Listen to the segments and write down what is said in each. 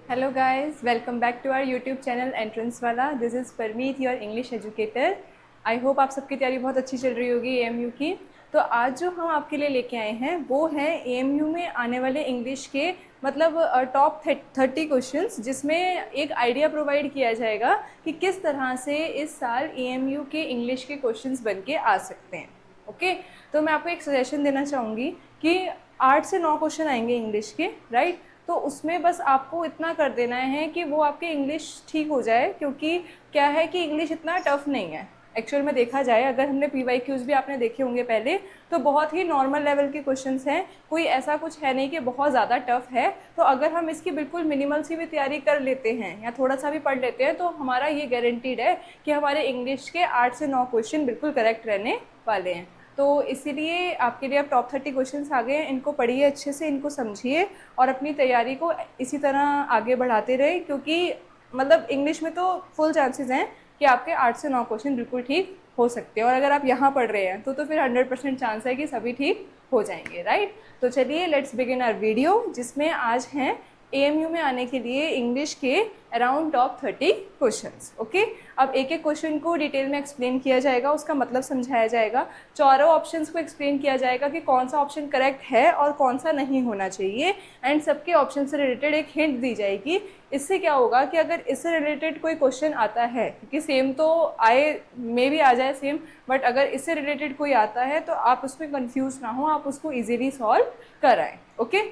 Hello guys, welcome back to our YouTube channel entrance वाला. This is Parmeet, your English educator. I hope आप सबकी तैयारी बहुत अच्छी चल रही होगी एएमयू की. तो आज जो हम आपके लिए लेके आए हैं वो है एएमयू में आने वाले इंग्लिश के मतलब टॉप 30 क्वेश्चंस, जिसमें एक आइडिया प्रोवाइड किया जाएगा कि किस तरह से इस साल एएमयू के इंग्लिश के क्वेश्चंस बन के आ सकते हैं. ओके तो मैं आपको एक सजेशन देना चाहूँगी कि 8 से 9 क्वेश्चन आएंगे इंग्लिश के, राइट. तो उसमें बस आपको इतना कर देना है कि वो आपके इंग्लिश ठीक हो जाए, क्योंकि क्या है कि इंग्लिश इतना टफ नहीं है एक्चुअल में. देखा जाए अगर हमने PYQs भी आपने देखे होंगे पहले, तो बहुत ही नॉर्मल लेवल के क्वेश्चंस हैं. कोई ऐसा कुछ है नहीं कि बहुत ज़्यादा टफ है. तो अगर हम इसकी बिल्कुल मिनिमल सी भी तैयारी कर लेते हैं या थोड़ा सा भी पढ़ लेते हैं तो हमारा ये गारंटीड है कि हमारे इंग्लिश के 8 से 9 क्वेश्चन बिल्कुल करेक्ट रहने वाले हैं. तो इसीलिए आपके लिए अब टॉप 30 क्वेश्चंस आ गए हैं. इनको पढ़िए अच्छे से, इनको समझिए और अपनी तैयारी को इसी तरह आगे बढ़ाते रहे, क्योंकि मतलब इंग्लिश में तो फुल चांसेस हैं कि आपके 8 से 9 क्वेश्चन बिल्कुल ठीक हो सकते हैं. और अगर आप यहाँ पढ़ रहे हैं तो फिर 100% चांस है कि सभी ठीक हो जाएंगे, राइट. तो चलिए लेट्स बिगिन आवर वीडियो, जिसमें आज हैं एएमयू में आने के लिए इंग्लिश के अराउंड टॉप 30 क्वेश्चंस. ओके अब एक एक क्वेश्चन को डिटेल में एक्सप्लेन किया जाएगा, उसका मतलब समझाया जाएगा, चारों ऑप्शंस को एक्सप्लेन किया जाएगा कि कौन सा ऑप्शन करेक्ट है और कौन सा नहीं होना चाहिए, एंड सबके ऑप्शन से रिलेटेड एक हिंट दी जाएगी. इससे क्या होगा कि अगर इससे रिलेटेड कोई क्वेश्चन आता है, क्योंकि सेम तो आए मे भी आ जाए सेम, बट अगर इससे रिलेटेड कोई आता है तो आप उसमें कंफ्यूज ना हो, आप उसको ईजिली सॉल्व कराएं. ओके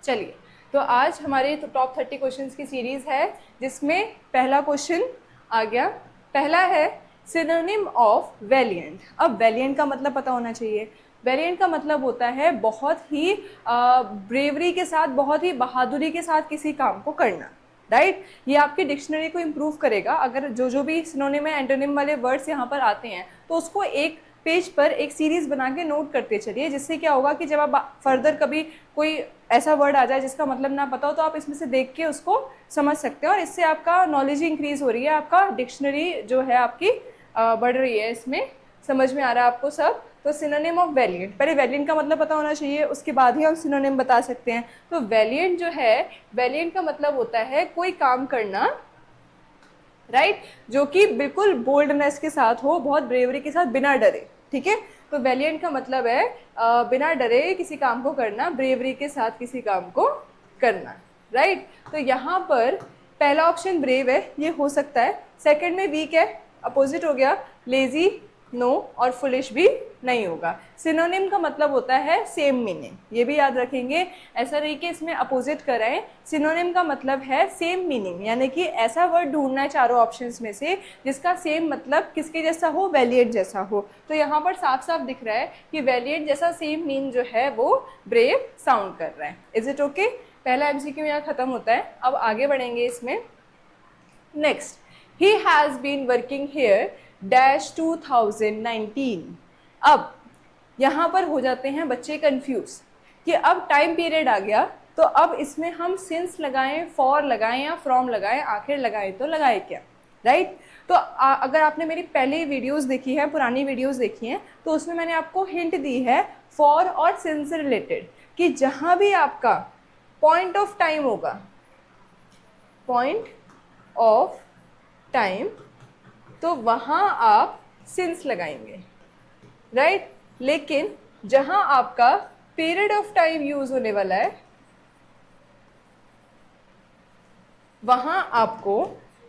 चलिए, तो आज हमारे तो टॉप 30 क्वेश्चंस की सीरीज़ है, जिसमें पहला क्वेश्चन आ गया. पहला है सिनोनिम ऑफ वैलिएंट. अब वैलिएंट का मतलब पता होना चाहिए. वैलिएंट का मतलब होता है बहुत ही ब्रेवरी के साथ, बहुत ही बहादुरी के साथ किसी काम को करना, राइट. ये आपकी डिक्शनरी को इम्प्रूव करेगा. अगर जो भी सिनोनिम है, एंटोनिम वाले वर्ड्स यहाँ पर आते हैं तो उसको एक पेज पर एक सीरीज़ बना के नोट करते चलिए, जिससे क्या होगा कि जब आप फर्दर कभी कोई ऐसा वर्ड आ जाए जिसका मतलब ना पता हो तो आप इसमें से देख के उसको समझ सकते हैं, और इससे आपका नॉलेज ही इंक्रीज हो रही है, आपका डिक्शनरी जो है आपकी बढ़ रही है. इसमें समझ में आ रहा है आपको सब. तो सिनोनिम ऑफ वैलिएंट, पहले वैलिएंट का मतलब पता होना चाहिए, उसके बाद ही हम सिनोनिम बता सकते हैं. तो वैलिएंट जो है, वैलिएंट का मतलब होता है कोई काम करना, राइट, जो कि बिल्कुल बोल्डनेस के साथ हो, बहुत ब्रेवरी के साथ, बिना डरे. ठीक है, तो वैलिएंट का मतलब है बिना डरे किसी काम को करना, ब्रेवरी के साथ किसी काम को करना, राइट. तो यहाँ पर पहला ऑप्शन ब्रेव है, ये हो सकता है. सेकंड में वीक है, अपोजिट हो गया. लेजी नो, और फुलिश भी नहीं होगा. सिनोनिम का मतलब होता है सेम मीनिंग, ये भी याद रखेंगे. ऐसा नहीं कि इसमें अपोजिट कराएं. सिनोनिम का मतलब है सेम मीनिंग, यानी कि ऐसा वर्ड ढूंढना है चारों ऑप्शंस में से जिसका सेम मतलब किसके जैसा हो, वैलिएंट जैसा हो. तो यहाँ पर साफ साफ दिख रहा है कि वैलिएंट जैसा सेम मीन जो है वो ब्रेव साउंड कर रहा है. Is it okay? पहला MCQ यहाँ खत्म होता है. अब आगे बढ़ेंगे इसमें. Next, he has been working here dash 2019. अब यहाँ पर हो जाते हैं बच्चे कंफ्यूज कि अब टाइम पीरियड आ गया, तो अब इसमें हम सिंस लगाएं, फॉर लगाएं या फ्रॉम लगाएं, आखिर लगाएं तो लगाएं क्या, राइट. तो अगर आपने मेरी पहले वीडियोस देखी है, पुरानी वीडियोस देखी हैं, तो उसमें मैंने आपको हिंट दी है फॉर और सिंस से रिलेटेड, कि जहाँ भी आपका पॉइंट ऑफ टाइम होगा, पॉइंट ऑफ टाइम, तो वहाँ आप सिंस लगाएंगे, राइट. लेकिन जहाँ आपका पीरियड ऑफ टाइम यूज होने वाला है, वहाँ आपको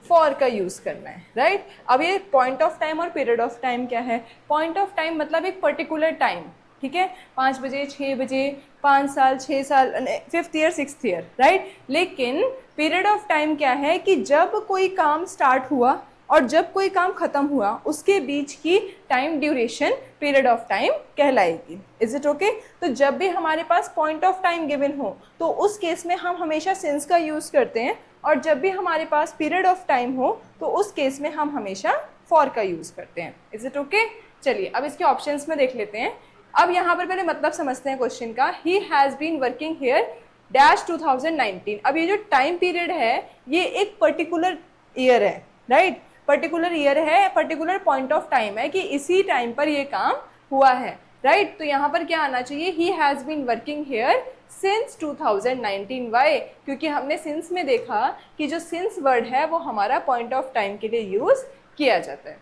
फॉर का यूज करना है, राइट. अब ये पॉइंट ऑफ टाइम और पीरियड ऑफ टाइम क्या है? पॉइंट ऑफ टाइम मतलब एक पर्टिकुलर टाइम, ठीक है, 5 बजे, 6 बजे, 5 साल, 6 साल, 5th year, 6th year, right. लेकिन पीरियड ऑफ टाइम क्या है कि जब कोई काम स्टार्ट हुआ और जब कोई काम खत्म हुआ, उसके बीच की time duration period of time कहलाएगी. Is it okay? तो जब भी हमारे पास पॉइंट ऑफ टाइम गिवन हो तो उस केस में हम हमेशा सिंस का यूज करते हैं, और जब भी हमारे पास पीरियड ऑफ टाइम हो तो उस केस में हम हमेशा फॉर का यूज करते हैं. Is it okay? चलिए अब इसके ऑप्शंस में देख लेते हैं. अब यहाँ पर पहले मतलब समझते हैं क्वेश्चन का. He has been working here dash 2019. अब ये जो टाइम पीरियड है ये एक पर्टिकुलर ईयर है, राइट. पर्टिकुलर ईयर है, पर्टिकुलर पॉइंट ऑफ टाइम है कि इसी टाइम पर ये काम हुआ है. राइट। तो यहाँ पर क्या आना चाहिए, he has been working here since 2019। Why? क्योंकि हमने सिंस में देखा कि जो सिंस वर्ड है वो हमारा पॉइंट ऑफ टाइम के लिए यूज़ किया जाता है।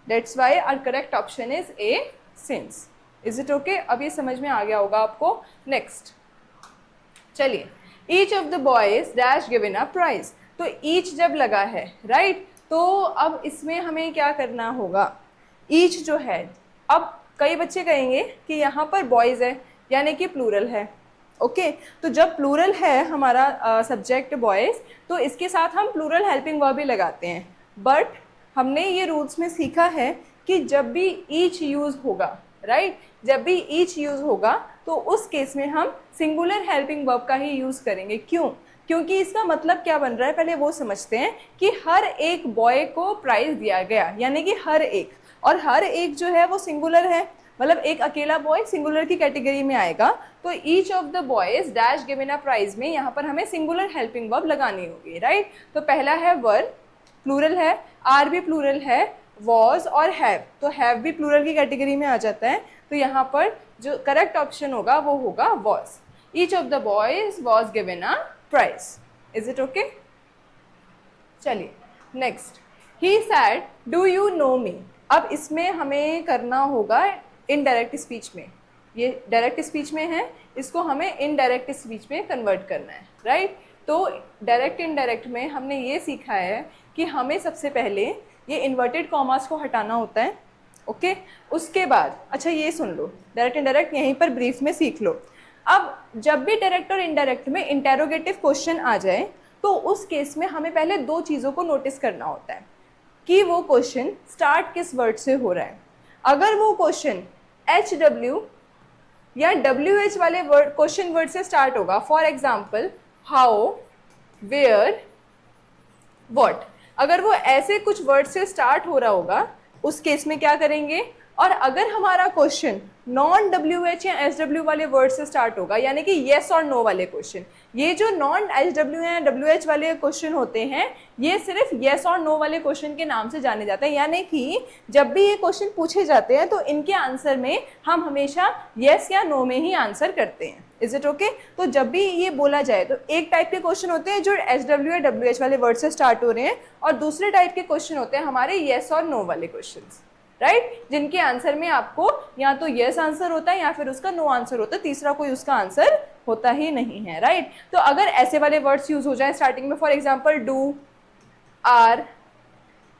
That's why our correct option is A, since. Is it okay? अब ये समझ में आ गया होगा आपको। नेक्स्ट चलिए, each of the boys dash given a prize. तो ईच जब लगा है, राइट, तो अब इसमें हमें क्या करना होगा, ईच जो है, अब कई बच्चे कहेंगे कि यहाँ पर बॉयज़ है यानी कि प्लूरल है। ओके, तो जब प्लूरल है हमारा सब्जेक्ट बॉयज़, तो इसके साथ हम प्लूरल हेल्पिंग वर्ब भी लगाते हैं। बट हमने ये रूल्स में सीखा है कि जब भी ईच यूज़ होगा, राइट, जब भी ईच यूज़ होगा तो उस केस में हम सिंगुलर हेल्पिंग वर्ब का ही यूज़ करेंगे। क्यों? क्योंकि इसका मतलब क्या बन रहा है, पहले वो समझते हैं कि हर एक बॉय को प्राइज़ दिया गया, यानी कि हर एक, और हर एक जो है वो सिंगुलर है, मतलब एक अकेला बॉय सिंगुलर की कैटेगरी में आएगा। तो each of the boys dash given a prize में यहाँ पर हमें सिंगुलर हेल्पिंग वर्ब लगानी होगी, राइट। तो पहला है वर, प्लूरल है, आर भी प्लूरल है, वॉज और हैव, तो हैव भी प्लूरल की कैटेगरी में आ जाता है। तो यहाँ पर जो करेक्ट ऑप्शन होगा वो होगा was. Each of the boys was given a prize. Is it okay? चलिए next, he said do you know me. अब इसमें हमें करना होगा इनडायरेक्ट स्पीच में, ये डायरेक्ट स्पीच में है, इसको हमें इनडायरेक्ट स्पीच में कन्वर्ट करना है, राइट। तो डायरेक्ट इनडायरेक्ट में हमने ये सीखा है कि हमें सबसे पहले ये इन्वर्टेड कॉमास को हटाना होता है। ओके, उसके बाद अच्छा ये सुन लो, डायरेक्ट इनडायरेक्ट यहीं पर ब्रीफ में सीख लो। अब जब भी डायरेक्ट और इनडायरेक्ट में इंटेरोगेटिव क्वेश्चन आ जाए तो उस केस में हमें पहले दो चीज़ों को नोटिस करना होता है कि वो क्वेश्चन स्टार्ट किस वर्ड से हो रहा है। अगर वो क्वेश्चन HW या WH वाले वर्ड, क्वेश्चन वर्ड से स्टार्ट होगा, for example how, where, what, अगर वो ऐसे कुछ वर्ड से स्टार्ट हो रहा होगा उस केस में क्या करेंगे। और अगर हमारा क्वेश्चन नॉन WH या SW वाले वर्ड से स्टार्ट होगा, यानी कि येस और नो वाले क्वेश्चन, ये जो नॉन SW या WH वाले क्वेश्चन होते हैं ये सिर्फ येस और नो वाले क्वेश्चन के नाम से जाने जाते हैं। यानी कि जब भी ये क्वेश्चन पूछे जाते हैं तो इनके आंसर में हम हमेशा येस या नो में ही आंसर करते हैं। Is it okay? तो जब भी ये बोला जाए तो एक टाइप के क्वेश्चन होते हैं जो SW या WH वाले वर्ड से स्टार्ट हो रहे हैं, और दूसरे टाइप के क्वेश्चन होते हैं हमारे येस और नो वाले क्वेश्चन, राइट, जिनके आंसर में आपको या तो यस आंसर होता है या फिर उसका नो आंसर होता है, तीसरा कोई उसका आंसर होता ही नहीं है, राइट। तो अगर ऐसे वाले वर्ड्स यूज हो जाए स्टार्टिंग में, for example do, are,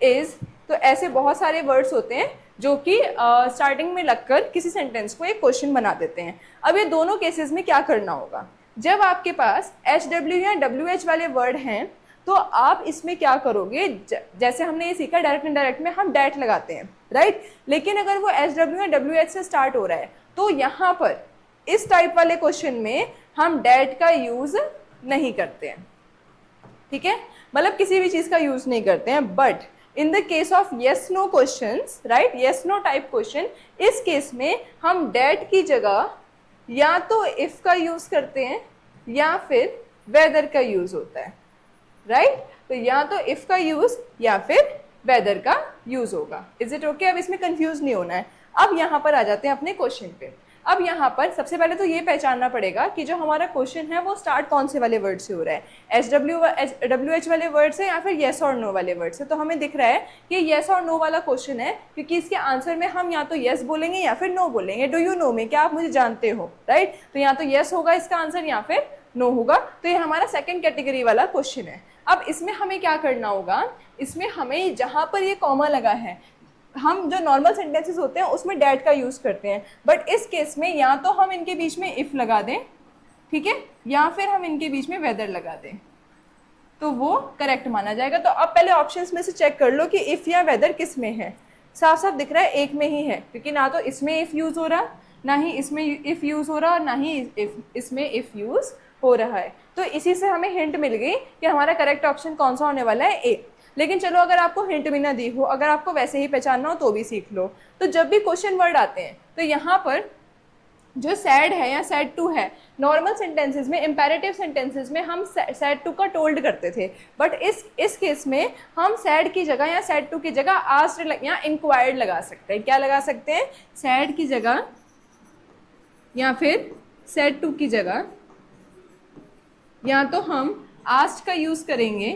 is, तो ऐसे बहुत सारे वर्ड्स होते हैं जो कि स्टार्टिंग में लगकर किसी सेंटेंस को एक क्वेश्चन बना देते हैं। अब ये दोनों केसेस में क्या करना होगा, जब आपके पास HW या WH वाले वर्ड हैं तो आप इसमें क्या करोगे, जैसे हमने ये सीखा डायरेक्ट इनडायरेक्ट में हम डैट लगाते हैं, राइट। लेकिन अगर वो SW या WH से स्टार्ट हो रहा है तो यहाँ पर इस टाइप वाले क्वेश्चन में हम डैट का यूज नहीं करते हैं, ठीक है, मतलब किसी भी चीज का यूज नहीं करते हैं। But in the case of yes no questions, right, yes no type question, इस केस में हम डैट की जगह या तो इफ का यूज करते हैं या फिर वेदर का यूज होता है, राइट। तो या तो इफ का यूज या फिर वेदर का यूज होगा। Is it okay? अब इसमें कंफ्यूज नहीं होना है। अब यहाँ पर आ जाते हैं अपने क्वेश्चन पे। अब यहाँ पर सबसे पहले तो ये पहचानना पड़ेगा कि जो हमारा क्वेश्चन है वो स्टार्ट कौन से वाले वर्ड से हो रहा है, WH वाले वर्ड से या फिर येस और नो वाले वर्ड से। तो हमें दिख रहा है कि येस और नो वाला क्वेश्चन है क्योंकि इसके आंसर में हम या तो येस बोलेंगे या फिर नो बोलेंगे। डू यू नो में, क्या आप मुझे जानते हो, राइट। तो या तो येस होगा इसका आंसर या फिर नो होगा। तो ये हमारा सेकंड कैटेगरी वाला क्वेश्चन है। अब इसमें हमें क्या करना होगा, इसमें हमें जहाँ पर ये कॉमा लगा है, हम जो नॉर्मल सेंटेंसेस होते हैं उसमें डैट का यूज़ करते हैं, बट इस केस में या तो हम इनके बीच में इफ़ लगा दें, ठीक है, या फिर हम इनके बीच में वेदर लगा दें, तो वो करेक्ट माना जाएगा। तो अब पहले ऑप्शंस में से चेक कर लो कि इफ़ या वेदर किस में है। साफ साफ दिख रहा है एक में ही है, क्योंकि ना तो इसमें इफ़ यूज़ हो रहा, ना ही इसमें इफ़ यूज़ हो रहा, और ना ही इसमें इफ़ यूज़ हो रहा है। तो इसी से हमें हिंट मिल गई कि हमारा करेक्ट ऑप्शन कौन सा होने वाला है, ए। लेकिन चलो अगर आपको हिंट भी ना दी हो, अगर आपको वैसे ही पहचानना हो तो भी सीख लो। तो जब भी क्वेश्चन वर्ड आते हैं तो यहाँ पर जो सैड है या सैड टू है, नॉर्मल सेंटेंसेस में, इंपेरेटिव सेंटेंसेस में हम सैड टू का टोल्ड करते थे, बट इस केस में हम सैड की जगह या सैड टू की जगह आस्क्ड या इंक्वायर्ड लगा सकते हैं। क्या लगा सकते हैं? सैड की जगह या फिर सेड टू की जगह या तो हम आस्क्ड का यूज़ करेंगे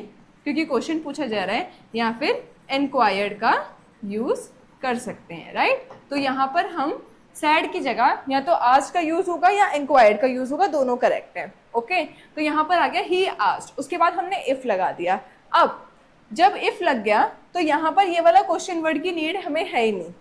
क्योंकि क्वेश्चन पूछा जा रहा है, या फिर एनक्वायर्ड का यूज़ कर सकते हैं, राइट। तो यहाँ पर हम सैड की जगह या तो आस्क्ड का यूज़ होगा या एनक्वायर्ड का यूज़ होगा, दोनों करेक्ट है। ओके, तो यहाँ पर आ गया ही आस्क्ड, उसके बाद हमने इफ़ लगा दिया। अब जब इफ़ लग गया तो यहाँ पर ये वाला क्वेश्चन वर्ड की नीड हमें है ही नहीं।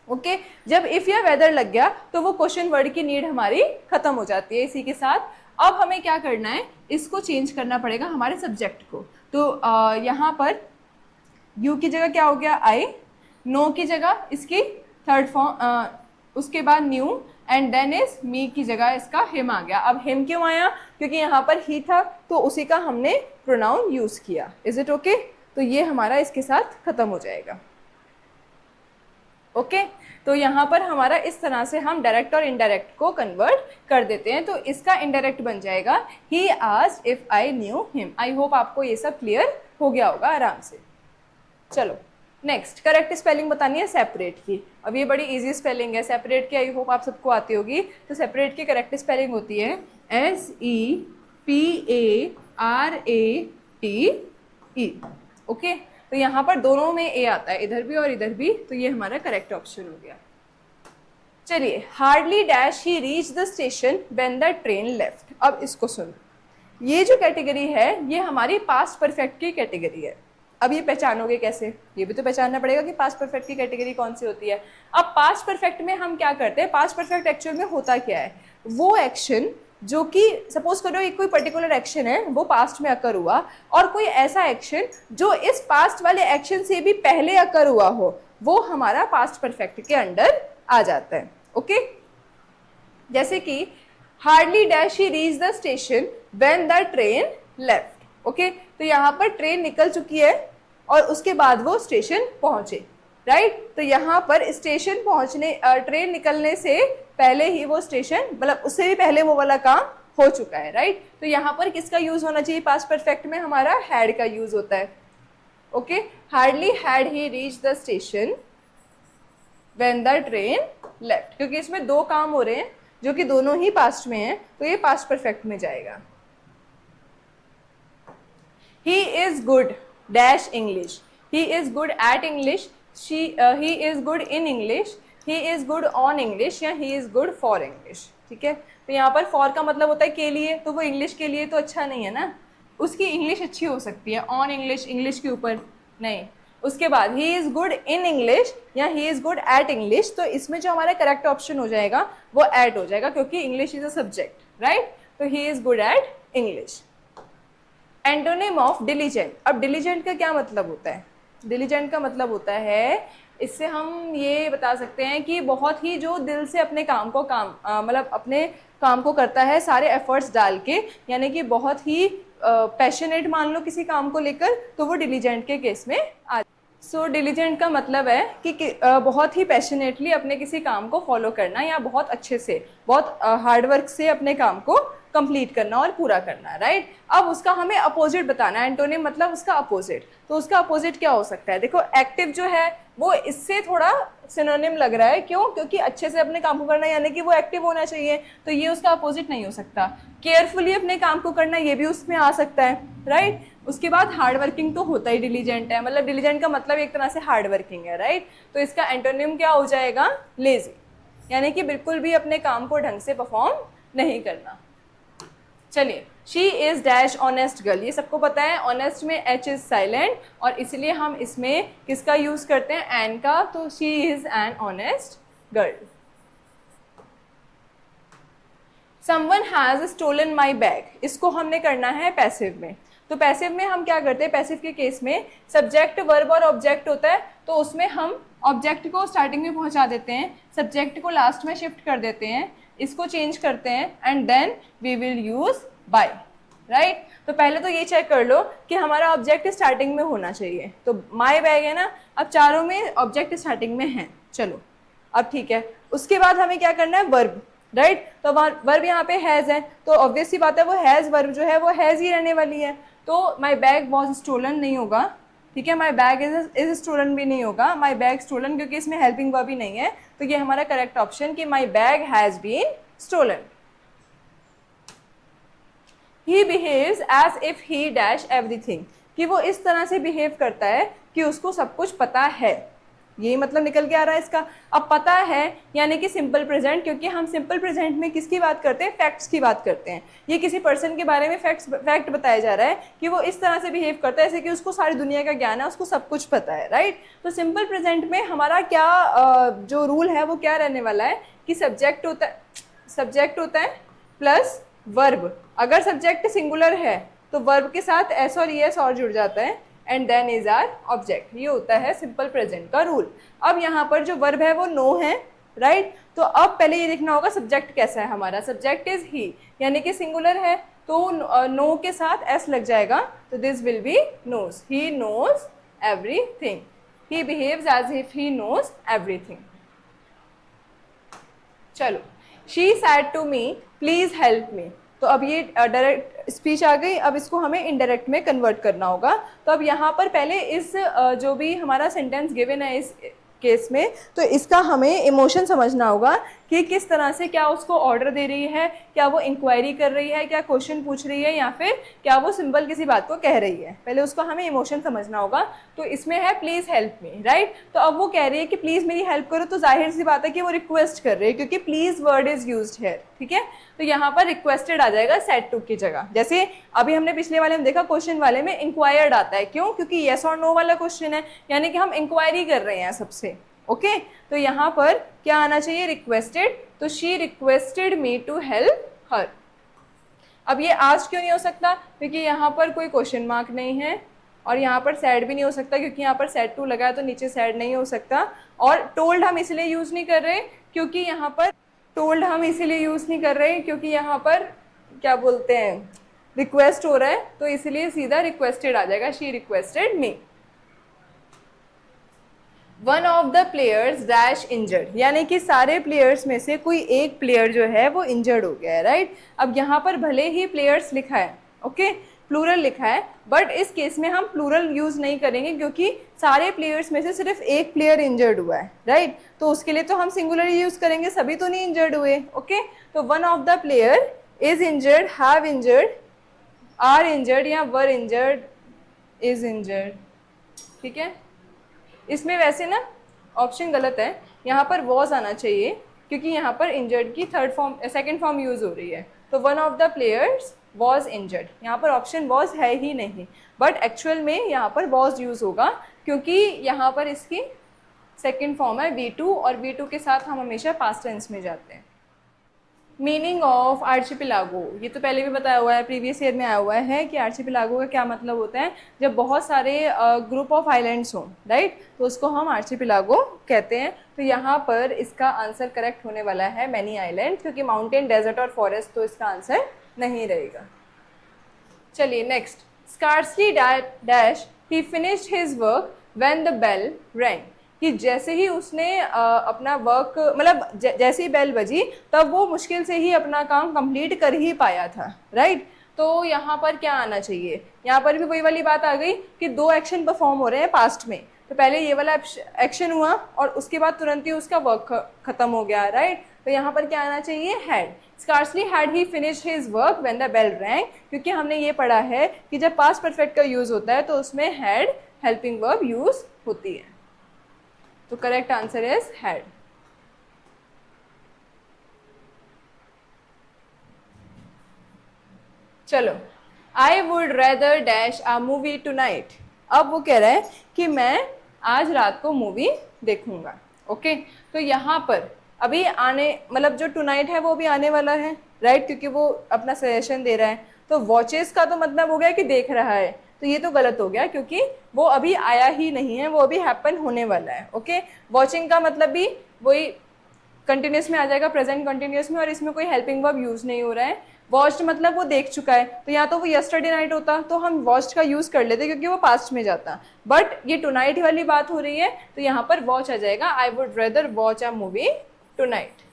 ओके, जब इफ़ या वेदर लग गया तो वो क्वेश्चन वर्ड की नीड हमारी खत्म हो जाती है इसी के साथ। अब हमें क्या करना है, इसको चेंज करना पड़ेगा हमारे सब्जेक्ट को। तो यहाँ पर यू की जगह क्या हो गया आई, नो की जगह इसकी थर्ड फॉर्म, उसके बाद new, and then is me की जगह इसका हिम आ गया। अब हिम क्यों आया, क्योंकि यहाँ पर ही था तो उसी का हमने प्रोनाउन यूज़ किया। Is it okay? तो ये हमारा इसके साथ खत्म हो जाएगा। ओके, तो यहाँ पर हमारा इस तरह से हम डायरेक्ट और इनडायरेक्ट को कन्वर्ट कर देते हैं। तो इसका इनडायरेक्ट बन जाएगा he asked if I knew him. I hope आपको ये सब क्लियर हो गया होगा आराम से। चलो नेक्स्ट, करेक्ट स्पेलिंग बतानी है सेपरेट की। अब ये बड़ी इजी स्पेलिंग है सेपरेट की, आई होप आप सबको आती होगी। तो सेपरेट की करेक्ट स्पेलिंग होती है SEPARATE। ओके, तो यहाँ पर दोनों में ए आता है, इधर भी और इधर भी, तो ये हमारा करेक्ट ऑप्शन हो गया। चलिए, hardly dash he reach the station when the train left. अब इसको सुनो, ये जो कैटेगरी है ये हमारी पास्ट परफेक्ट की कैटेगरी है। अब ये पहचानोगे कैसे, ये भी तो पहचानना पड़ेगा कि पास्ट परफेक्ट की कैटेगरी कौन सी होती है। अब पास्ट परफेक्ट में हम क्या करते हैं, पास्ट परफेक्ट एक्चुअल में होता क्या है, वो एक्शन जो कि सपोज करो एक कोई पर्टिकुलर एक्शन है वो पास्ट में अकर हुआ, और कोई ऐसा एक्शन जो इस पास्ट वाले एक्शन से भी पहले अकर हुआ हो, वो हमारा पास्ट परफेक्ट के अंडर आ जाता है। ओके, जैसे कि hardly dash he reach the station when the train left. Okay, तो यहाँ पर ट्रेन निकल चुकी है और उसके बाद वो स्टेशन पहुंचे, राइट। तो यहाँ पर स्टेशन पहुंचने, ट्रेन निकलने से पहले ही वो स्टेशन, मतलब उससे भी पहले वो वाला काम हो चुका है, राइट। तो यहाँ पर किसका यूज होना चाहिए, पास्ट परफेक्ट में हमारा हैड का यूज होता है। Okay, hardly had he reach the station when the train left, क्योंकि इसमें दो काम हो रहे हैं जो कि दोनों ही पास्ट में हैं, तो ये पास्ट परफेक्ट में जाएगा। He is good dash English. He is good at English. He is good in English. He is good on English या he is good for English. ठीक है, तो यहाँ पर for का मतलब होता है के लिए, तो वो इंग्लिश के लिए तो अच्छा नहीं है ना, उसकी इंग्लिश अच्छी हो सकती है, ऑन इंग्लिश, इंग्लिश के ऊपर नहीं। उसके बाद he is good in English या he is good at English, तो इसमें जो हमारा करेक्ट ऑप्शन हो जाएगा वो एट हो जाएगा, क्योंकि English is a subject, right. तो he is good at English. Antonym of diligent. अब डिलीजेंट का क्या मतलब होता है, डिलीजेंट का मतलब होता है, इससे हम ये बता सकते हैं कि बहुत ही जो दिल से अपने काम को मतलब अपने काम को करता है सारे एफर्ट्स डाल के, यानी कि बहुत ही पैशनेट मान लो किसी काम को लेकर, तो वो डिलीजेंट के केस में आ। सो डिलीजेंट का मतलब है कि बहुत ही पैशनेटली अपने किसी काम को फॉलो करना, या बहुत अच्छे से, बहुत हार्डवर्क से अपने काम को कंप्लीट करना और पूरा करना, राइट। अब उसका हमें अपोजिट बताना है, एंटोनिम मतलब उसका अपोजिट। तो उसका अपोजिट क्या हो सकता है, देखो एक्टिव जो है वो इससे थोड़ा सिनोनिम लग रहा है, क्यों, क्योंकि अच्छे से अपने काम को करना यानी कि वो एक्टिव होना चाहिए, तो ये उसका अपोजिट नहीं हो सकता। केयरफुली अपने काम को करना, ये भी उसमें आ सकता है, राइट। उसके बाद हार्ड वर्किंग तो होता ही डिलीजेंट है, मतलब डिलीजेंट का मतलब एक तरह से हार्ड वर्किंग है, राइट। तो इसका एंटोनिम क्या हो जाएगा, लेजी, यानी कि बिल्कुल भी अपने काम को ढंग से परफॉर्म नहीं करना। चलिए, she is dash honest girl, ये सबको पता है, ऑनेस्ट में एच इज साइलेंट और इसलिए हम इसमें किसका यूज करते हैं, एन का, तो she is an honest girl. Someone has stolen my bag, इसको हमने करना है पैसिव में। तो पैसिव में हम क्या करते हैं, पैसिव के केस में सब्जेक्ट, वर्ब और ऑब्जेक्ट होता है, तो उसमें हम ऑब्जेक्ट को स्टार्टिंग में पहुंचा देते हैं, सब्जेक्ट को लास्ट में शिफ्ट कर देते हैं, इसको चेंज करते हैं, and then we will use by, right. तो पहले तो ये चेक कर लो कि हमारा ऑब्जेक्ट स्टार्टिंग में होना चाहिए, तो माई बैग है ना, अब चारों में ऑब्जेक्ट स्टार्टिंग में है, चलो अब ठीक है। उसके बाद हमें क्या करना है, वर्ब, राइट। तो वर्ब यहाँ पे हैज़ है, तो ऑब्वियस सी बात है वो हैज़ वर्ब जो है वो हैज़ ही रहने वाली है, तो माई बैग वॉज स्टोलन नहीं होगा, ठीक है। माई बैग इज स्टोलन भी नहीं होगा, माई बैग स्टोलन, क्योंकि इसमें हेल्पिंग वर्ब ही नहीं है, तो ये हमारा करेक्ट ऑप्शन कि my bag has been stolen. He behaves as if he dash everything, कि वो इस तरह से बिहेव करता है कि उसको सब कुछ पता है, ये मतलब निकल के आ रहा है इसका। अब पता है यानी कि सिंपल प्रेजेंट, क्योंकि हम सिंपल प्रेजेंट में किसकी बात करते हैं, फैक्ट्स की बात करते हैं। ये किसी पर्सन के बारे में फैक्ट बताया जा रहा है कि वो इस तरह से बिहेव करता है जैसे कि उसको सारी दुनिया का ज्ञान है, उसको सब कुछ पता है, राइट। तो सिंपल प्रेजेंट में हमारा क्या जो रूल है वो क्या रहने वाला है कि सब्जेक्ट होता है प्लस वर्ब। अगर सब्जेक्ट सिंगुलर है तो वर्ब के साथ एस और ईएस और जुड़ जाता है, and then is our object. ये होता है सिंपल प्रेजेंट का रूल। अब यहाँ पर जो वर्ब है वो नो है, राइट। तो अब पहले ये देखना होगा सब्जेक्ट कैसा है हमारा। सब्जेक्ट इज ही, यानी कि सिंगुलर है, तो नो के साथ एस लग जाएगा, तो this will be knows. He knows everything, he behaves as if he knows everything. चलो, she said to me please help me. तो अब ये डायरेक्ट स्पीच आ गई, अब इसको हमें इनडायरेक्ट में कन्वर्ट करना होगा। तो अब यहाँ पर पहले इस जो भी हमारा सेंटेंस गिवन है इस केस में, तो इसका हमें इमोशन समझना होगा कि किस तरह से, क्या उसको ऑर्डर दे रही है, क्या वो इंक्वायरी कर रही है, क्या क्वेश्चन पूछ रही है, या फिर क्या वो सिंपल किसी बात को कह रही है। पहले उसको हमें इमोशन समझना होगा। तो इसमें है प्लीज़ हेल्प मी, राइट। तो अब वो कह रही है कि प्लीज़ मेरी हेल्प करो, तो जाहिर सी बात है कि वो रिक्वेस्ट कर रही है, क्योंकि please word is used here, ठीक है। तो यहाँ पर रिक्वेस्टेड आ जाएगा सेड टू की जगह। जैसे अभी हमने पिछले वाले में देखा, क्वेश्चन वाले में इंक्वायर्ड आता है, क्यों, क्योंकि येस और नो वाला क्वेश्चन है, यानी कि हम इंक्वायरी कर रहे हैं सबसे, ओके। तो यहाँ पर क्या आना चाहिए, रिक्वेस्टेड। तो she requested me to help her. अब ये आज क्यों नहीं हो सकता, क्योंकि यहाँ पर कोई क्वेश्चन मार्क नहीं है, और यहाँ पर सैड भी नहीं हो सकता, क्योंकि यहाँ पर सैड टू लगा है, तो नीचे सैड नहीं हो सकता। और टोल्ड हम इसलिए यूज़ नहीं कर रहे क्योंकि यहाँ पर यहाँ पर क्या बोलते हैं, रिक्वेस्ट हो रहा है, तो इसलिए सीधा रिक्वेस्टेड आ जाएगा, she requested me. One of the players dash injured, यानी कि सारे प्लेयर्स में से कोई एक प्लेयर जो है वो इंजर्ड हो गया है, राइट। अब यहाँ पर भले ही प्लेयर्स लिखा है, ओके, प्लूरल लिखा है, बट इस केस में हम प्लूरल यूज़ नहीं करेंगे, क्योंकि सारे प्लेयर्स में से सिर्फ एक प्लेयर इंजर्ड हुआ है, राइट। तो उसके लिए तो हम सिंगुलर यूज़ करेंगे, सभी तो नहीं इंजर्ड हुए, ओके। तो one of the player is injured, have injured, are injured, या वर इंजर्ड, इज इंजर्ड, ठीक है। इसमें वैसे ना ऑप्शन गलत है, यहाँ पर वॉज आना चाहिए, क्योंकि यहाँ पर इंजर्ड की सेकंड फॉर्म यूज़ हो रही है। तो one of the players was injured, यहाँ पर ऑप्शन वॉज है ही नहीं, बट एक्चुअल में यहाँ पर वॉज यूज़ होगा, क्योंकि यहाँ पर इसकी सेकंड फॉर्म है V2, और V2 के साथ हम हमेशा पास्ट टेंस में जाते हैं। मीनिंग ऑफ आर्चिपेलागो, ये तो पहले भी बताया हुआ है, प्रीवियस ईयर में आया हुआ है कि आर्चिपेलागो का क्या मतलब होता है। जब बहुत सारे ग्रुप ऑफ आइलैंड्स हों, राइट, तो उसको हम आर्चिपेलागो कहते हैं। तो यहाँ पर इसका आंसर करेक्ट होने वाला है मैनी आइलैंड, क्योंकि माउंटेन, डेजर्ट और फॉरेस्ट तो इसका आंसर नहीं रहेगा। चलिए next, scarcely dash he finished his work when the bell rang, कि जैसे ही उसने अपना वर्क, मतलब जैसे ही बेल बजी तब वो मुश्किल से ही अपना काम कंप्लीट कर ही पाया था, राइट। तो यहाँ पर क्या आना चाहिए, यहाँ पर भी वही वाली बात आ गई कि दो एक्शन परफॉर्म हो रहे हैं पास्ट में। तो पहले ये वाला एक्शन हुआ और उसके बाद तुरंत ही उसका वर्क खत्म हो गया, राइट। तो यहाँ पर क्या आना चाहिए, had. Scarcely had he finished his work when the bell rang, क्योंकि हमने ये पढ़ा है कि जब पास्ट परफेक्ट का यूज़ होता है तो उसमें हैड हेल्पिंग वर्ब यूज़ होती है। तो करेक्ट आंसर इज हैड। चलो, I would rather dash a movie tonight. अब वो कह रहा है कि मैं आज रात को मूवी देखूंगा, ओके। तो यहाँ पर अभी आने, मतलब जो टुनाइट है वो भी आने वाला है, राइट, क्योंकि वो अपना सजेशन दे रहा है। तो वॉचेस का तो मतलब हो गया कि देख रहा है, तो ये तो गलत हो गया, क्योंकि वो अभी आया ही नहीं है, वो अभी हैपन होने वाला है, ओके। वॉचिंग का मतलब भी वही कंटिन्यूस में आ जाएगा, प्रेजेंट कंटिन्यूस में, और इसमें कोई हेल्पिंग वर्ब यूज़ नहीं हो रहा है। वॉच्ड मतलब वो देख चुका है, तो या तो वो यस्टरडे नाइट होता तो हम वॉच्ड का यूज़ कर लेते क्योंकि वो पास्ट में जाता, बट ये टुनाइट वाली बात हो रही है, तो यहाँ पर वॉच आ जाएगा। आई would rather watch a movie tonight.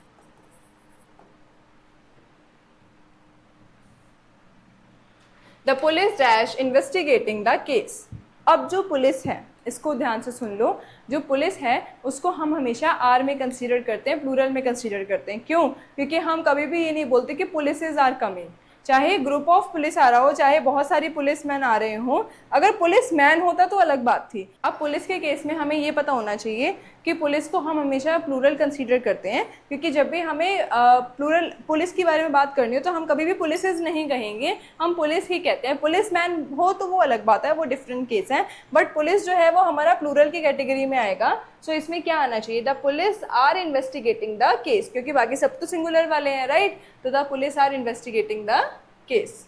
The police dash investigating the case. अब जो पुलिस है, इसको ध्यान से सुन लो, जो पुलिस है उसको हम हमेशा आर में कंसीडर करते हैं, प्लूरल में कंसीडर करते हैं। क्यों? क्योंकि हम कभी भी ये नहीं बोलते कि पुलिसेस आर कमिंग। चाहे ग्रुप ऑफ पुलिस आ रहा हो, चाहे बहुत सारी पुलिस मैन आ रहे हों, अगर पुलिस मैन होता तो अलग बात थी। अब पुलिस के केस में हमें ये पता होना चाहिए कि पुलिस को हम हमेशा प्लूरल कंसीडर करते हैं, क्योंकि जब भी हमें प्लूरल पुलिस के बारे में बात करनी हो तो हम कभी भी पुलिसेस नहीं कहेंगे, हम पुलिस ही कहते हैं। पुलिस मैन हो तो वो अलग बात है, वो डिफरेंट केस है, बट पुलिस जो है वो हमारा प्लूरल की कैटेगरी में आएगा। सो इसमें क्या आना चाहिए? The police are investigating the case, क्योंकि बाकी सब तो सिंगुलर वाले हैं, राइट? तो the police are investigating the case.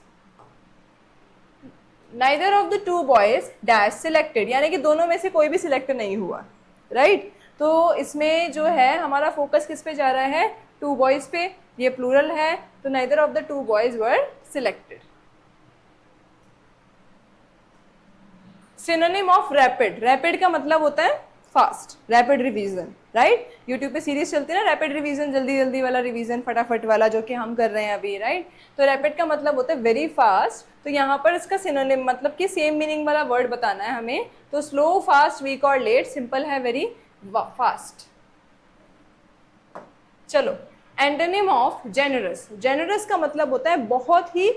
Neither of the two boys dash selected, यानी कि दोनों में से कोई भी सिलेक्ट नहीं हुआ, राइट? तो इसमें जो है हमारा फोकस किस पे जा रहा है? टू बॉयज पे। ये प्लूरल है, तो neither of the two boys were selected. Synonym of rapid, rapid का मतलब होता है fast, rapid revision, right? YouTube पे सीरीज चलती है ना, रैपिड रिवीजन, जल्दी जल्दी वाला रिवीजन, फटाफट वाला, जो कि हम कर रहे हैं अभी, राइट? तो रैपिड का मतलब होता है वेरी फास्ट। तो यहाँ पर इसका सिनोनिम मतलब कि सेम मीनिंग वाला वर्ड बताना है हमें। तो स्लो, फास्ट, वीक और लेट, सिंपल है वेरी फास्ट। चलो, एंटोनिम ऑफ जेनरस, जेनरस का मतलब होता है बहुत ही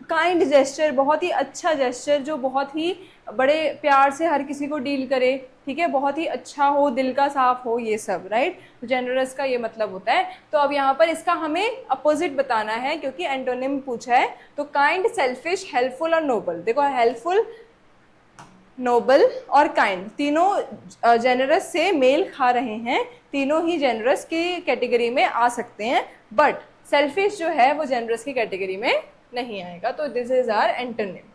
काइंड जेस्चर, बहुत ही अच्छा जेस्चर, जो बहुत ही बड़े प्यार से हर किसी को डील करे, ठीक है, बहुत ही अच्छा हो, दिल का साफ हो, ये सब, राइट? तो जेनरस का ये मतलब होता है। तो अब यहाँ पर इसका हमें अपोजिट बताना है, क्योंकि एंटोनिम पूछा है। तो काइंड, सेल्फिश, हेल्पफुल और नोबल। देखो, हेल्पफुल, नोबल और काइंड तीनों जेनरस से मेल खा रहे हैं, तीनों ही जेनरस की कैटेगरी में आ सकते हैं, बट सेल्फिश जो है वो जेनरस की कैटेगरी में नहीं आएगा। तो this is our antonym.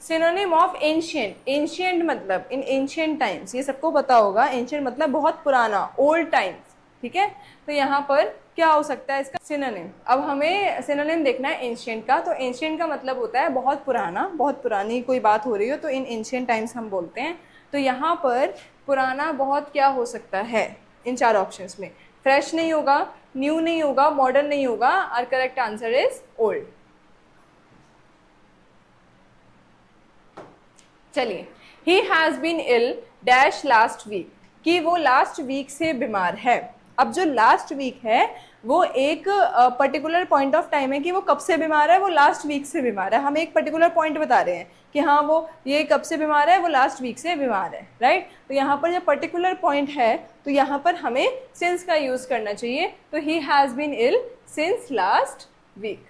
Synonym of ancient, ancient मतलब इन एंशिएंट टाइम्स, ये सबको पता होगा। एंशिएंट मतलब बहुत पुराना, ओल्ड टाइम्स, ठीक है? तो यहाँ पर क्या हो सकता है इसका सिनोनिम? अब हमें सिनोनिम देखना है एंशिएंट का। तो एंशिएंट का मतलब होता है बहुत पुराना, बहुत पुरानी कोई बात हो रही हो तो इन एंशिएंट टाइम्स हम बोलते हैं। तो यहाँ पर पुराना बहुत क्या हो सकता है इन चार ऑप्शंस में? फ्रेश नहीं होगा, न्यू नहीं होगा, मॉडर्न नहीं होगा। Our correct answer is old. चलिए, he has been ill dash last week, कि वो लास्ट वीक से बीमार है। अब जो लास्ट वीक है वो एक पर्टिकुलर पॉइंट ऑफ टाइम है कि वो कब से बीमार है, वो लास्ट वीक से बीमार है। हम एक पर्टिकुलर पॉइंट बता रहे हैं कि हाँ वो ये कब से बीमार है, वो लास्ट वीक से बीमार है, राइट? तो यहाँ पर जब पर्टिकुलर पॉइंट है तो यहाँ पर हमें सिंस का यूज़ करना चाहिए। तो he has been ill since last week.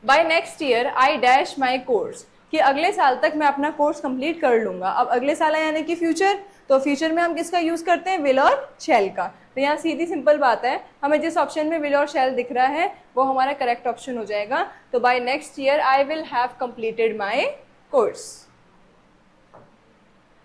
By next year I dash my course, कि अगले साल तक मैं अपना कोर्स कंप्लीट कर लूँगा। अब अगले साल है यानी कि फ्यूचर, तो फ्यूचर में हम किसका यूज़ करते हैं? विल और शैल का। तो यहाँ सीधी सिंपल बात है, हमें जिस ऑप्शन में विल और शैल दिख रहा है वो हमारा करेक्ट ऑप्शन हो जाएगा। तो by next year I will have completed my course.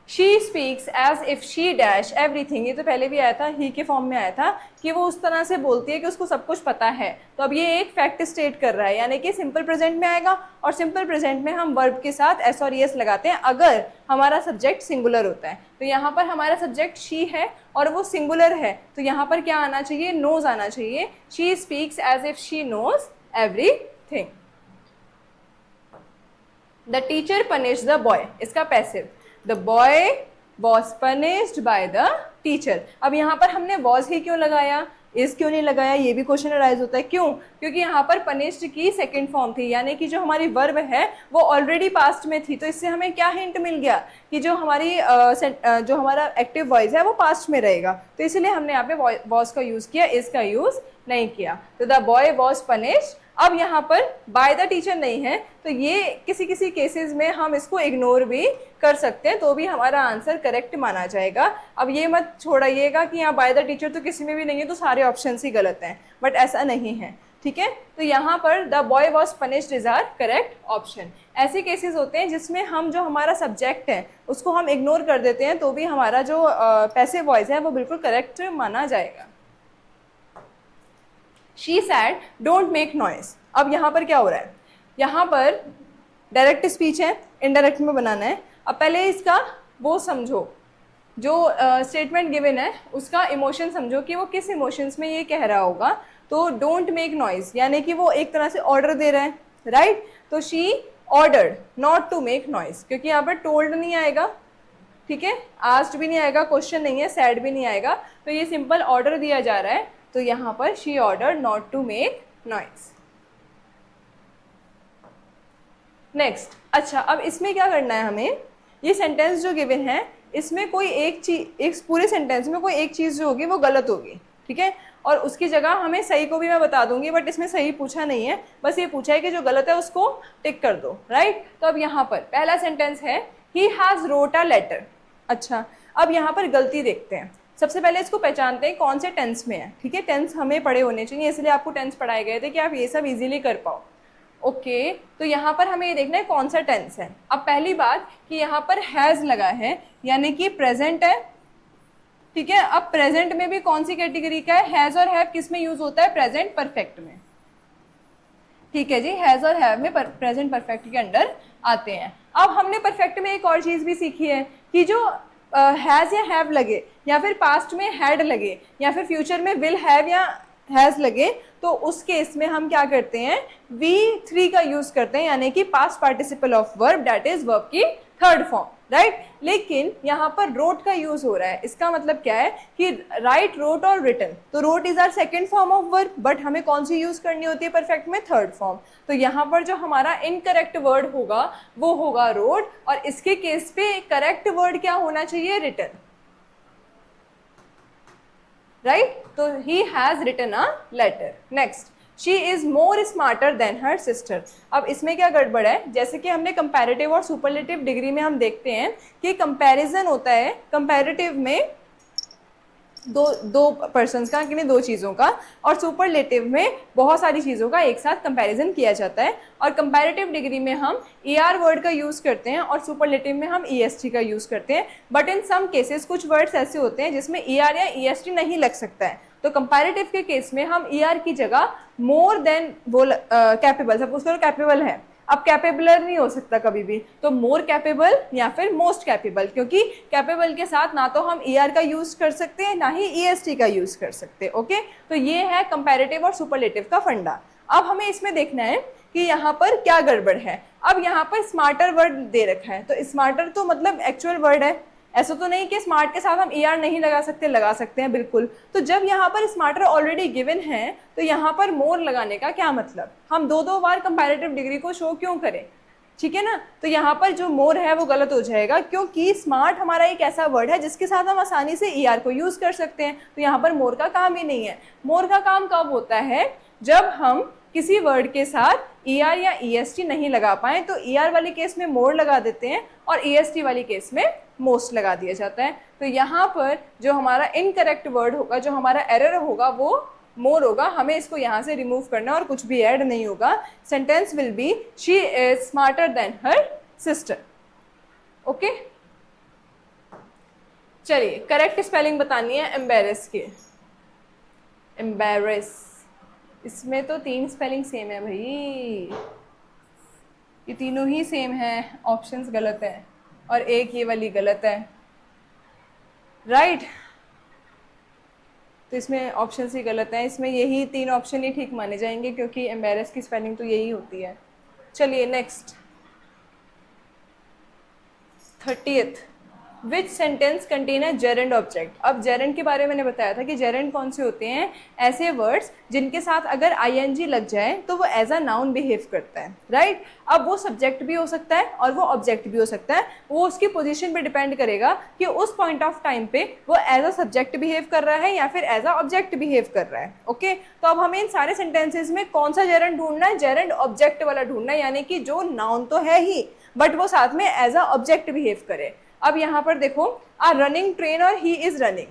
She speaks as if she dash everything, ये तो पहले भी आया था, ही के फॉर्म में आया था, कि वो उस तरह से बोलती है कि उसको सब कुछ पता है। तो अब ये एक फैक्ट स्टेट कर रहा है, यानी कि सिंपल प्रेजेंट में आएगा, और सिंपल प्रेजेंट में हम वर्ब के साथ एस और एस लगाते हैं अगर हमारा सब्जेक्ट सिंगुलर होता है। तो यहाँ पर हमारा सब्जेक्ट शी है और वो सिंगुलर है, तो यहाँ पर क्या आना चाहिए? नोज आना चाहिए। She speaks as if she knows everything. The teacher punish the boy, इसका passive, the boy was punished by the teacher. अब यहाँ पर हमने वॉज ही क्यों लगाया, इज क्यों नहीं लगाया, ये भी क्वेश्चन अराइज होता है। क्यों? क्योंकि यहाँ पर पनिश्ड की सेकंड फॉर्म थी, यानी कि जो हमारी वर्ब है वो ऑलरेडी पास्ट में थी। तो इससे हमें क्या हिंट मिल गया कि जो हमारी जो हमारा एक्टिव वॉइस है वो पास्ट में रहेगा। तो इसलिए हमने यहाँ पे वॉज का यूज़ किया, इज का यूज़ नहीं किया। तो द बॉय वॉज पनिश्ड। अब यहाँ पर बाय द टीचर नहीं है, तो ये किसी किसी केसेस में हम इसको इग्नोर भी कर सकते हैं, तो भी हमारा आंसर करेक्ट माना जाएगा। अब ये मत छोड़िएगा कि यहाँ बाय द टीचर तो किसी में भी नहीं है तो सारे ऑप्शन ही गलत हैं, बट ऐसा नहीं है, ठीक है? तो यहाँ पर the boy was punished is our correct option. ऐसे केसेस होते हैं जिसमें हम जो हमारा सब्जेक्ट है उसको हम इग्नोर कर देते हैं, तो भी हमारा जो पैसिव वॉइस है वो बिल्कुल करेक्ट माना जाएगा। She said don't make noise. अब यहाँ पर क्या हो रहा है? यहाँ पर डायरेक्ट स्पीच है, इनडायरेक्ट में बनाना है। अब पहले इसका वो समझो, जो स्टेटमेंट गिवन है उसका इमोशन समझो कि वो किस इमोशंस में ये कह रहा होगा। तो डोंट मेक नॉइज यानी कि वो एक तरह से ऑर्डर दे रहा है, राइट। तो she ordered not to make noise, क्योंकि यहाँ पर टोल्ड नहीं आएगा, ठीक है, आस्क्ड भी नहीं आएगा, क्वेश्चन नहीं है, सैड भी नहीं आएगा, तो ये सिंपल ऑर्डर दिया जा रहा है, तो यहाँ पर she order not to make noise. Next, अच्छा अब इसमें क्या करना है हमें, ये सेंटेंस जो गिवन है इसमें कोई एक चीज, एक पूरे सेंटेंस में कोई एक चीज़ जो होगी वो गलत होगी, ठीक है, और उसकी जगह हमें सही को भी मैं बता दूंगी, बट इसमें सही पूछा नहीं है, बस ये पूछा है कि जो गलत है उसको टिक कर दो, राइट। तो अब यहाँ पर पहला सेंटेंस है he has wrote a letter. अच्छा, अब यहाँ पर गलती देखते हैं, सबसे पहले इसको पहचानते हैं कौन से टेंस में है, ठीक है, टेंस हमें पढ़े होने चाहिए, इसलिए आपको टेंस पढ़ाए गए थे कि आप ये सब इजीली कर पाओ। ओके, तो यहाँ पर हमें ये देखना है कौन सा टेंस है। अब पहली बात कि यहाँ पर हैज़ लगा है, यानी कि प्रेजेंट है, ठीक है। अब प्रेजेंट में भी कौन सी कैटेगरी का है, हैज़ और हैव किस में यूज होता है, प्रेजेंट परफेक्ट में, ठीक है जी, हैज़ और हैव में प्रेजेंट परफेक्ट के अंडर आते हैं। अब हमने परफेक्ट में एक और चीज़ भी सीखी है कि जो हैज़ या हैव लगे, या फिर पास्ट में हैड लगे, या फिर फ्यूचर में विल हैव या हैज़ लगे, तो उस केस में हम क्या करते हैं, V3 का यूज करते हैं, यानी कि past participle of verb, that is verb की थर्ड फॉर्म, राइट। लेकिन यहाँ पर रोट का यूज हो रहा है, इसका मतलब क्या है कि राइट, रोट और रिटन, तो wrote is are second form of verb, but हमें कौन सी यूज करनी होती है परफेक्ट में, थर्ड फॉर्म। तो यहाँ पर जो हमारा इनकरेक्ट वर्ड होगा वो होगा रोट, और इसके केस पे करेक्ट वर्ड क्या होना चाहिए, रिटन, राइट। तो he has written a letter. Next, she is more smarter than her sister. अब इसमें क्या गड़बड़ है, जैसे कि हमने कंपैरेटिव और सुपरलेटिव डिग्री में हम देखते हैं कि कंपैरिजन होता है कंपैरेटिव में दो पर्सन्स का, कि नहीं, दो चीज़ों का, और सुपरलेटिव में बहुत सारी चीज़ों का एक साथ कंपैरिजन किया जाता है। और कंपैरेटिव डिग्री में हम ER वर्ड का यूज़ करते हैं और सुपरलेटिव में हम EST का यूज़ करते हैं, बट इन सम केसेस कुछ वर्ड्स ऐसे होते हैं जिसमें ER या EST नहीं लग सकता है, तो कंपैरेटिव के केस में हम ER की जगह मोर देन वो कैपेबल, सपोज करो कैपेबल है, अब कैपेबलर नहीं हो सकता कभी भी, तो मोर कैपेबल या फिर मोस्ट कैपेबल, क्योंकि कैपेबल के साथ ना तो हम ER का यूज कर सकते हैं ना ही EST का यूज कर सकते हैं। ओके, तो ये है कंपैरेटिव और सुपरलेटिव का फंडा। अब हमें इसमें देखना है कि यहाँ पर क्या गड़बड़ है। अब यहाँ पर स्मार्टर वर्ड दे रखा है, तो स्मार्टर तो मतलब एक्चुअल वर्ड है, ऐसा तो नहीं कि स्मार्ट के साथ हम ER नहीं लगा सकते, लगा सकते हैं बिल्कुल। तो जब यहाँ पर स्मार्टर ऑलरेडी गिवन है तो यहाँ पर मोर लगाने का क्या मतलब, हम दो बार कंपैरेटिव डिग्री को शो क्यों करें, ठीक है ना। तो यहाँ पर जो मोर है वो गलत हो जाएगा, क्योंकि स्मार्ट हमारा एक ऐसा वर्ड है जिसके साथ हम आसानी से ER को यूज कर सकते हैं, तो यहाँ पर मोर का काम ही नहीं है। मोर का काम कब होता है, जब हम किसी वर्ड के साथ ER या EST नहीं लगा पाए, तो ER वाली केस में मोर लगा देते हैं और EST वाली केस में मोस्ट लगा दिया जाता है। तो यहाँ पर जो हमारा इनकरेक्ट वर्ड होगा, जो हमारा एरर होगा, वो मोर होगा, हमें इसको यहाँ से रिमूव करना और कुछ भी ऐड नहीं होगा। Sentence will be she is smarter than her sister. Okay, चलिए करेक्ट स्पेलिंग बतानी है एम्बेरस की। एम्बेरस, इसमें तो 3 स्पेलिंग सेम है भाई, ये तीनों ही सेम है, ऑप्शंस गलत है और एक ये वाली गलत है, राइट। तो इसमें ऑप्शन ही गलत है, इसमें यही 3 ऑप्शन ही ठीक माने जाएंगे, क्योंकि एम्बेरस की स्पेलिंग तो यही होती है। चलिए next, 30th, which sentence contain a gerund object. अब जेरेंड के बारे में मैंने बताया था कि जेरेंड कौन से होते हैं, ऐसे वर्ड्स जिनके साथ अगर ING लग जाए तो वो एज अ नाउन बिहेव करता है, राइट। अब वो सब्जेक्ट भी हो सकता है और वो ऑब्जेक्ट भी हो सकता है, वो उसकी पोजीशन पे डिपेंड करेगा कि उस पॉइंट ऑफ टाइम पे वो एज अ सब्जेक्ट बिहेव कर रहा है या फिर एज अ ऑब्जेक्ट बिहेव कर रहा है। ओके, तो अब हमें इन सारे सेंटेंसेज में कौन सा जेरेंड ढूंढना है, जेरेंड ऑब्जेक्ट वाला ढूंढना है, यानी कि जो नाउन तो है ही बट वो साथ में एज अ ऑब्जेक्ट बिहेव करे। अब यहां पर देखो, आ रनिंग ट्रेन और ही इज रनिंग,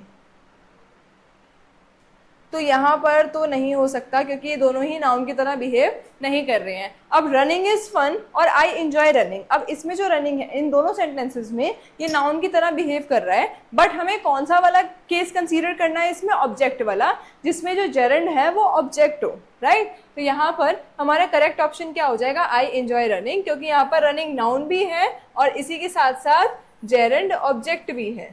तो यहाँ पर तो नहीं हो सकता क्योंकि ये दोनों ही नाउन की तरह बिहेव नहीं कर रहे हैं। अब रनिंग इज फन और आई एंजॉय रनिंग, अब इसमें जो रनिंग है इन दोनों सेंटेंसेस में ये नाउन की तरह बिहेव कर रहा है, बट हमें कौन सा वाला केस कंसीडर करना है इसमें, ऑब्जेक्ट वाला, जिसमें जो जेरेंड है वो ऑब्जेक्ट हो, राइट। तो यहाँ पर हमारा करेक्ट ऑप्शन क्या हो जाएगा, आई एंजॉय रनिंग, क्योंकि यहाँ पर रनिंग नाउन भी है और इसी के साथ साथ जेरेंड ऑब्जेक्ट भी है।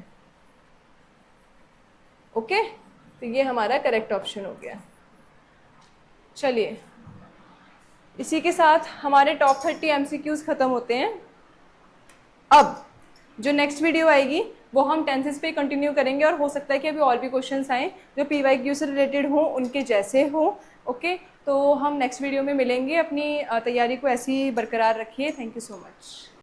ओके, तो ये हमारा करेक्ट ऑप्शन हो गया। चलिए इसी के साथ हमारे टॉप 30 MCQs ख़त्म होते हैं। अब जो नेक्स्ट वीडियो आएगी वो हम टेंसेस पे कंटिन्यू करेंगे, और हो सकता है कि अभी और भी क्वेश्चंस आएँ जो PYQ से रिलेटेड हों, उनके जैसे हो। ओके, तो हम नेक्स्ट वीडियो में मिलेंगे। अपनी तैयारी को ऐसी ही बरकरार रखिए। Thank you so much.